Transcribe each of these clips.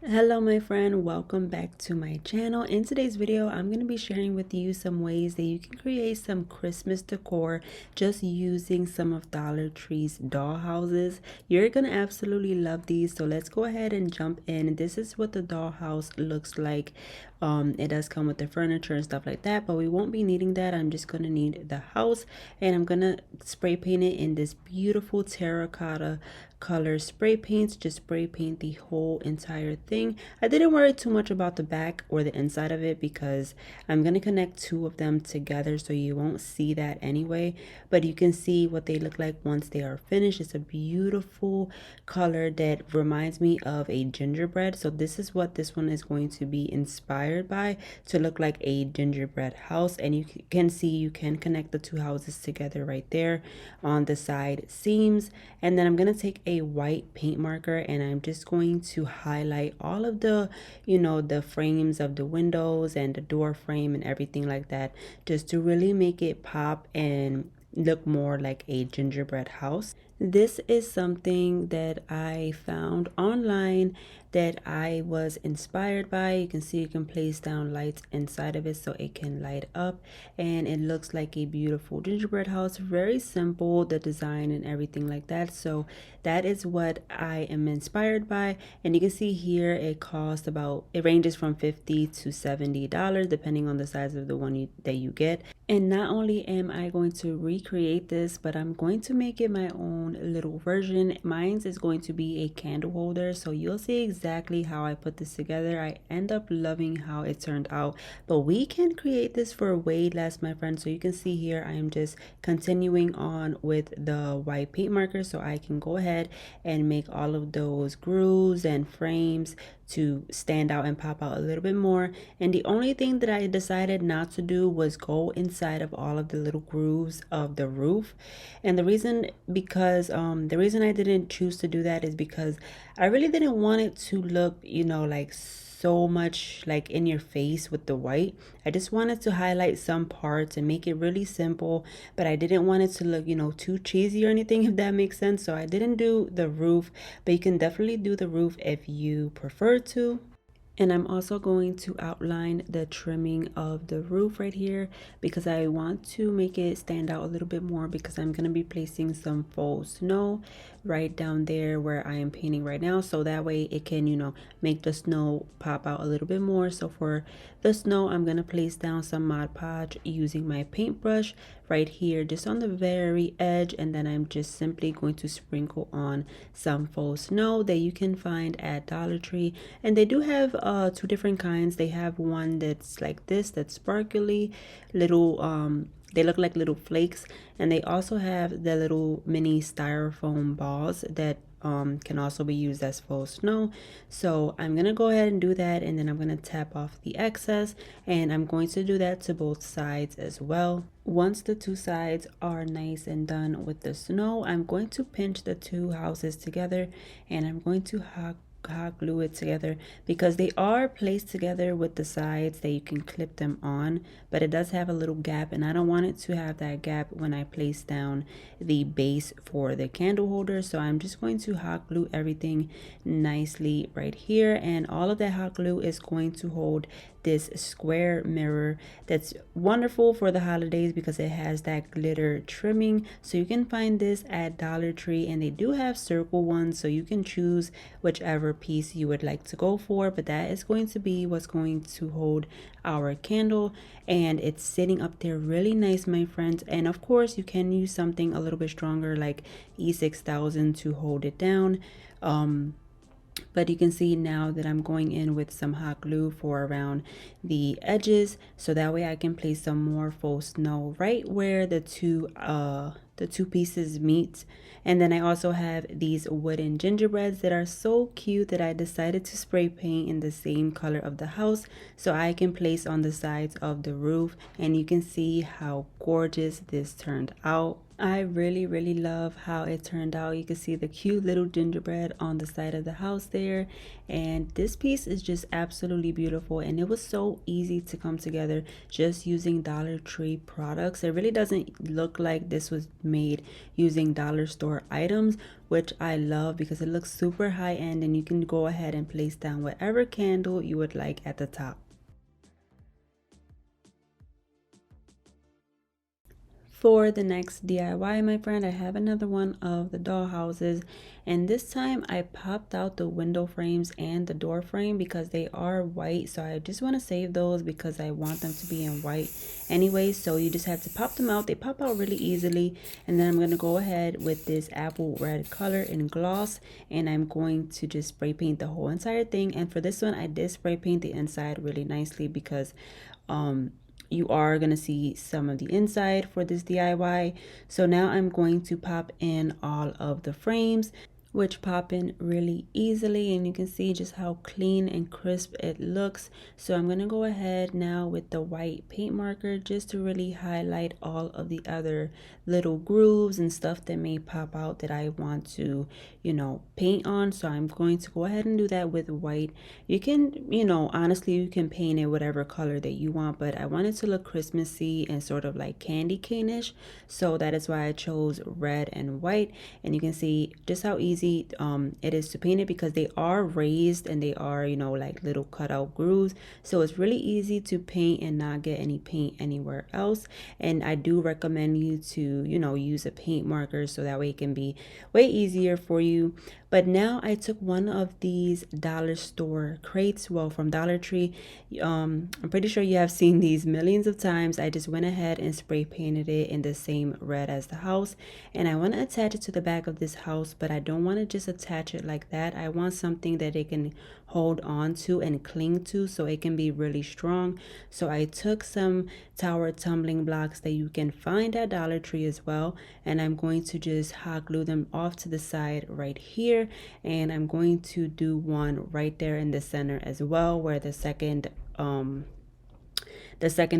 Hello my friend, welcome back to my channel. In today's video I'm going to be sharing with you some ways that you can create some Christmas decor just using some of Dollar Tree's doll houses. You're going to absolutely love these, so let's go ahead and jump in. This is what the doll house looks like. It does come with the furniture and stuff like that, but we won't be needing that. I'm just going to need the house, and I'm going to spray paint it in this beautiful terracotta color spray paints. Just spray paint the whole entire thing. I didn't worry too much about the back or the inside of it because I'm going to connect two of them together, so you won't see that anyway, but you can see what they look like once they are finished. It's a beautiful color that reminds me of a gingerbread, so this is what this one is going to be inspired by, to look like a gingerbread house. And you can see you can connect the two houses together right there on the side seams. And then I'm going to take a white paint marker and I'm just going to highlight all of the the frames of the windows and the door frame and everything like that, just to really make it pop and look more like a gingerbread house. This is something that I found online that I was inspired by. You can see you can place down lights inside of it so it can light up, and it looks like a beautiful gingerbread house. Very simple, the design and everything like that. So that is what I am inspired by. And you can see here it ranges from $50 to $70 depending on the size of the one that you get. And not only am I going to recreate this, but I'm going to make it my own little version. Mine is going to be a candle holder, so you'll see exactly how I put this together. I end up loving how it turned out, but we can create this for way less, my friend. So you can see here I am just continuing on with the white paint marker, so I can go ahead and make all of those grooves and frames to stand out and pop out a little bit more. And the only thing that I decided not to do was go inside of all of the little grooves of the roof. And the reason I didn't choose to do that is because I really didn't want it to look like so much like in your face with the white. I just wanted to highlight some parts and make it really simple, but I didn't want it to look too cheesy or anything, if that makes sense. So I didn't do the roof, but you can definitely do the roof if you prefer to. And I'm also going to outline the trimming of the roof right here because I want to make it stand out a little bit more, because I'm going to be placing some faux snow right down there where I am painting right now, so that way it can make the snow pop out a little bit more. So for the snow, I'm going to place down some Mod Podge using my paintbrush right here just on the very edge, and then I'm just simply going to sprinkle on some faux snow that you can find at Dollar Tree. And they do have two different kinds. They have one that's like this, that's sparkly little they look like little flakes, and they also have the little mini styrofoam balls that can also be used as faux snow. So I'm gonna go ahead and do that, and then I'm gonna tap off the excess, and I'm going to do that to both sides as well. Once the two sides are nice and done with the snow, I'm going to pinch the two houses together, and I'm going to hot glue it together, because they are placed together with the sides that you can clip them on, but it does have a little gap, and I don't want it to have that gap when I place down the base for the candle holder. So I'm just going to hot glue everything nicely right here, and all of that hot glue is going to hold this square mirror that's wonderful for the holidays because it has that glitter trimming. So you can find this at Dollar Tree, and they do have circle ones, so you can choose whichever piece you would like to go for, but that is going to be what's going to hold our candle, and it's sitting up there really nice, my friends. And of course you can use something a little bit stronger like E6000 to hold it down. But you can see now that I'm going in with some hot glue for around the edges, so that way I can place some more faux snow right where the two pieces meet. And then I also have these wooden gingerbreads that are so cute that I decided to spray paint in the same color of the house so I can place on the sides of the roof, and you can see how gorgeous this turned out. I really love how it turned out. You can see the cute little gingerbread on the side of the house there, and this piece is just absolutely beautiful, and it was so easy to come together just using Dollar Tree products. It really doesn't look like this was made using dollar store items, which I love because it looks super high end, and you can go ahead and place down whatever candle you would like at the top. For the next DIY, my friend, I have another one of the doll houses, and this time I popped out the window frames and the door frame because they are white, so I just want to save those because I want them to be in white anyway. So you just have to pop them out. They pop out really easily, and then I'm going to go ahead with this apple red color in gloss, and I'm going to just spray paint the whole entire thing. And for this one, I did spray paint the inside really nicely because you are going to see some of the inside for this DIY. So now I'm going to pop in all of the frames, which pop in really easily, and you can see just how clean and crisp it looks. So I'm going to go ahead now with the white paint marker just to really highlight all of the other little grooves and stuff that may pop out that I want to, paint on. So I'm going to go ahead and do that with white. You can, honestly, you can paint it whatever color that you want, but I want it to look Christmassy and sort of like candy cane-ish. So that is why I chose red and white, and you can see just how easy it is to paint it because they are raised and they are, like little cutout grooves. So it's really easy to paint and not get any paint anywhere else. And I do recommend you to, use a paint marker so that way it can be way easier for you. But now I took one of these dollar store crates, well, from Dollar Tree. I'm pretty sure you have seen these millions of times. I just went ahead and spray painted it in the same red as the house. And I want to attach it to the back of this house, but I don't want to just attach it like that. I want something that it can hold on to and cling to so it can be really strong. So I took some tower tumbling blocks that you can find at Dollar Tree as well, and I'm going to just hot glue them off to the side right here, and I'm going to do one right there in the center as well where the second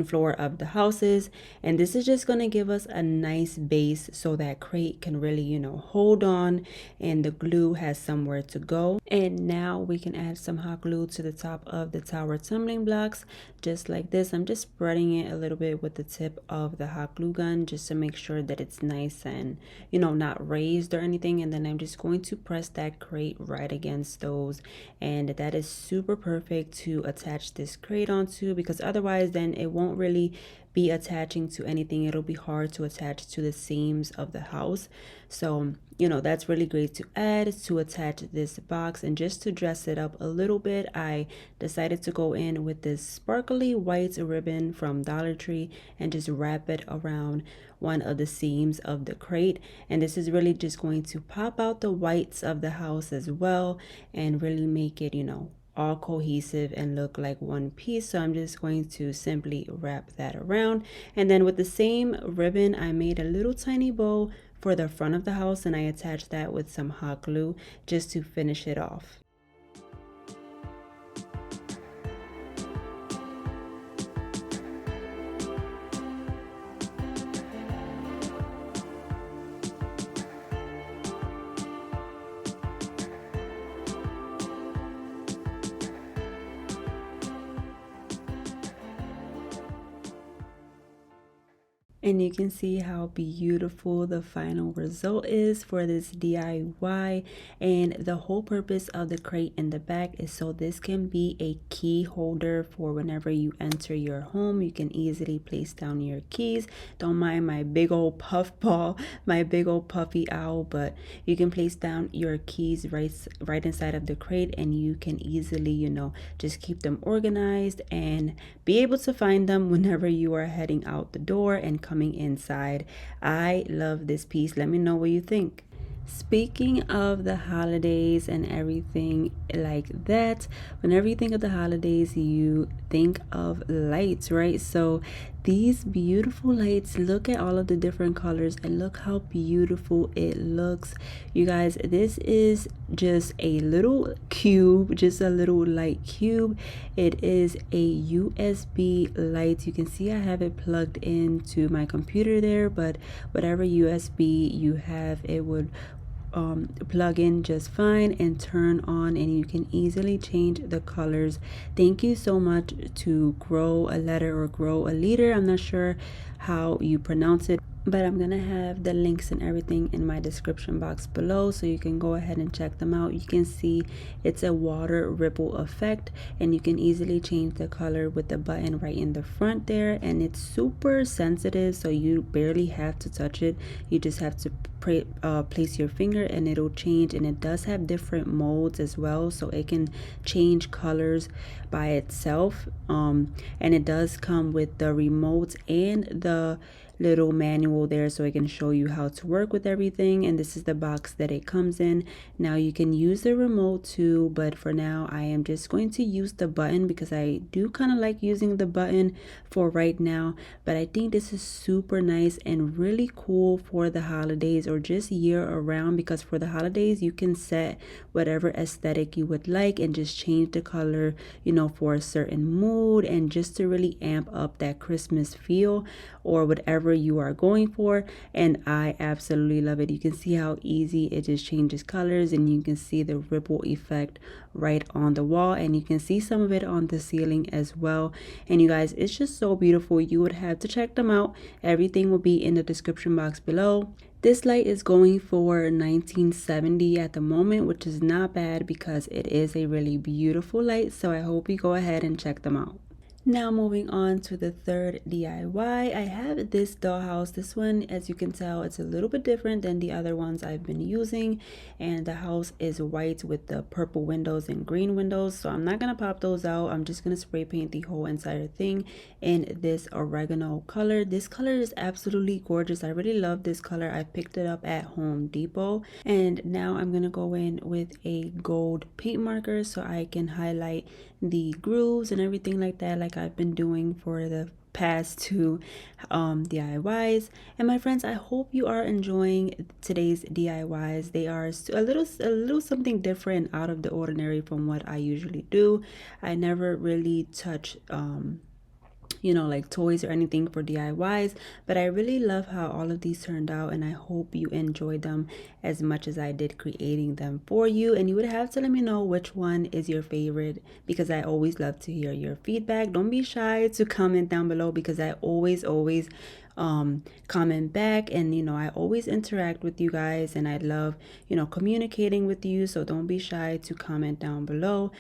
floor of the houses. And this is just going to give us a nice base so that crate can really, hold on and the glue has somewhere to go. And now we can add some hot glue to the top of the tower tumbling blocks just like this. I'm just spreading it a little bit with the tip of the hot glue gun just to make sure that it's nice and, not raised or anything. And then I'm just going to press that crate right against those, and that is super perfect to attach this crate onto because otherwise then it won't really be attaching to anything. It'll be hard to attach to the seams of the house. So, that's really great to add to attach this box. And just to dress it up a little bit, I decided to go in with this sparkly white ribbon from Dollar Tree and just wrap it around one of the seams of the crate. And this is really just going to pop out the whites of the house as well and really make it, all cohesive and look like one piece. So I'm just going to simply wrap that around, and then with the same ribbon I made a little tiny bow for the front of the house, and I attached that with some hot glue just to finish it off. And you can see how beautiful the final result is for this DIY. And the whole purpose of the crate in the back is so this can be a key holder for whenever you enter your home. You can easily place down your keys. Don't mind my big old puffball, my big old puffy owl, but you can place down your keys right inside of the crate, and you can easily, just keep them organized and be able to find them whenever you are heading out the door and coming inside. I love this piece. Let me know what you think. Speaking of the holidays and everything like that, whenever you think of the holidays, you think of lights, right? So these beautiful lights. Look at all of the different colors and look how beautiful it looks. You guys, this is just a little cube, just a little light cube. It is a USB light. You can see I have it plugged into my computer there, but whatever USB you have, it would plug in just fine and turn on, and you can easily change the colors. Thank you so much to Grow a Letter or Grow a Leader. I'm not sure how you pronounce it, but I'm gonna have the links and everything in my description box below, so you can go ahead and check them out. You can see it's a water ripple effect, and you can easily change the color with the button right in the front there, and it's super sensitive, so you barely have to touch it. You just have to place your finger and it'll change, and it does have different modes as well, so it can change colors by itself, and it does come with the remote and the little manual there, so it can show you how to work with everything. And this is the box that it comes in. Now you can use the remote too, but for now I am just going to use the button because I do kind of like using the button for right now. But I think this is super nice and really cool for the holidays or just year around, because for the holidays you can set whatever aesthetic you would like and just change the color, you know, for a certain mood and just to really amp up that Christmas feel or whatever you are going for. And I absolutely love it. You can see how easy it just changes colors, and you can see the ripple effect right on the wall, and you can see some of it on the ceiling as well. And you guys, it's just so beautiful. You would have to check them out. Everything will be in the description box below. This light is going for $19.70 at the moment, which is not bad because it is a really beautiful light. So I hope you go ahead and check them out. Now moving on to the third DIY, I have this dollhouse. This one, as you can tell, it's a little bit different than the other ones I've been using, and the house is white with the purple windows and green windows, so I'm not gonna pop those out. I'm just gonna spray paint the whole entire thing in this oregano color. This color is absolutely gorgeous. I really love this color. I picked it up at Home Depot, and now I'm gonna go in with a gold paint marker so I can highlight the grooves and everything like that, like I've been doing for the past two DIYs. And my friends, I hope you are enjoying today's DIYs. They are a little something different, out of the ordinary from what I usually do. I never really touch you know, like toys or anything for DIYs, but I really love how all of these turned out, and I hope you enjoyed them as much as I did creating them for you. And you would have to let me know which one is your favorite, because I always love to hear your feedback. Don't be shy to comment down below, because I always comment back, and you know, I always interact with you guys, and I love, you know, communicating with you. So don't be shy to comment down below.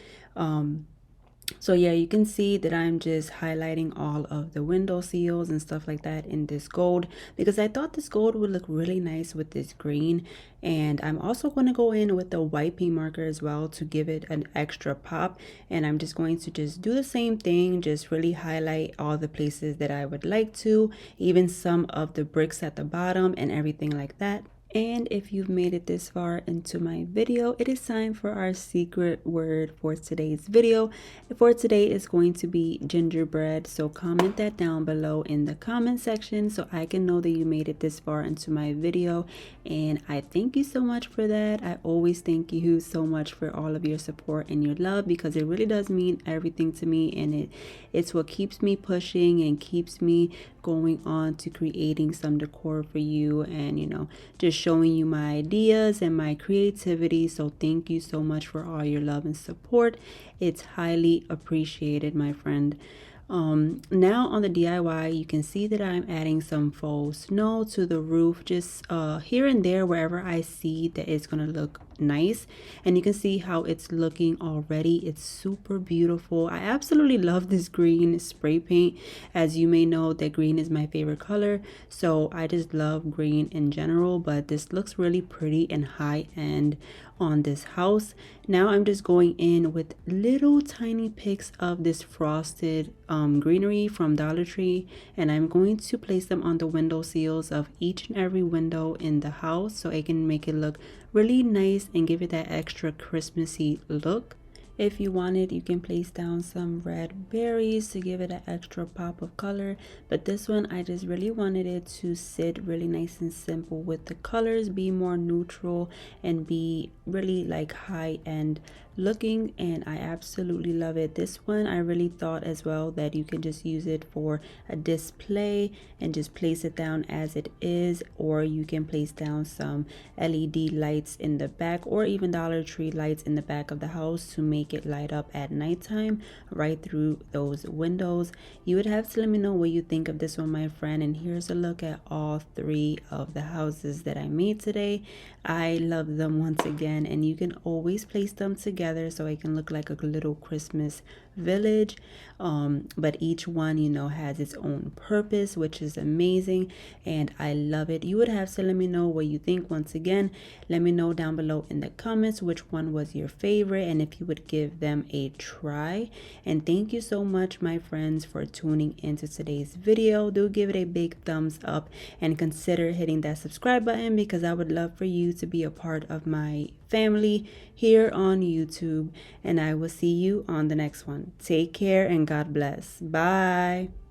So yeah, you can see that I'm just highlighting all of the window seals and stuff like that in this gold, because I thought this gold would look really nice with this green. And I'm also going to go in with the white paint marker as well to give it an extra pop. And I'm just going to just do the same thing, just really highlight all the places that I would like to, even some of the bricks at the bottom and everything like that. And if you've made it this far into my video, it is time for our secret word for today's video. For today is going to be gingerbread. So comment that down below in the comment section so I can know that you made it this far into my video. And I thank you so much for that. I always thank you so much for all of your support and your love, because it really does mean everything to me, and it's what keeps me pushing and keeps me going on to creating some decor for you, and you know, just showing you my ideas and my creativity. So thank you so much for all your love and support. It's highly appreciated, my friend. Now on the DIY, you can see that I'm adding some faux snow to the roof, just here and there wherever I see that it's gonna look nice. And you can see how it's looking already. It's super beautiful. I absolutely love this green spray paint. As you may know, that green is my favorite color, so I just love green in general, but this looks really pretty and high end on this house. Now I'm just going in with little tiny picks of this frosted greenery from Dollar Tree, and I'm going to place them on the window seals of each and every window in the house so it can make it look really nice and give it that extra Christmassy look. If you want it, you can place down some red berries to give it an extra pop of color. But this one, I just really wanted it to sit really nice and simple with the colors, be more neutral and be really like high end looking, and I absolutely love it. This one I really thought as well that you can just use it for a display and just place it down as it is, or you can place down some LED lights in the back or even Dollar Tree lights in the back of the house to make it light up at nighttime right through those windows. You would have to let me know what you think of this one, my friend. And here's a look at all 3 of the houses that I made today. I love them once again, and you can always place them together so it can look like a little Christmas village. But each one, you know, has its own purpose, which is amazing, and I love it. You would have to let me know what you think. Once again, let me know down below in the comments which one was your favorite and if you would give them a try. And thank you so much, my friends, for tuning into today's video. Do give it a big thumbs up and consider hitting that subscribe button, because I would love for you to be a part of my family here on YouTube. And I will see you on the next one. Take care and God bless. Bye.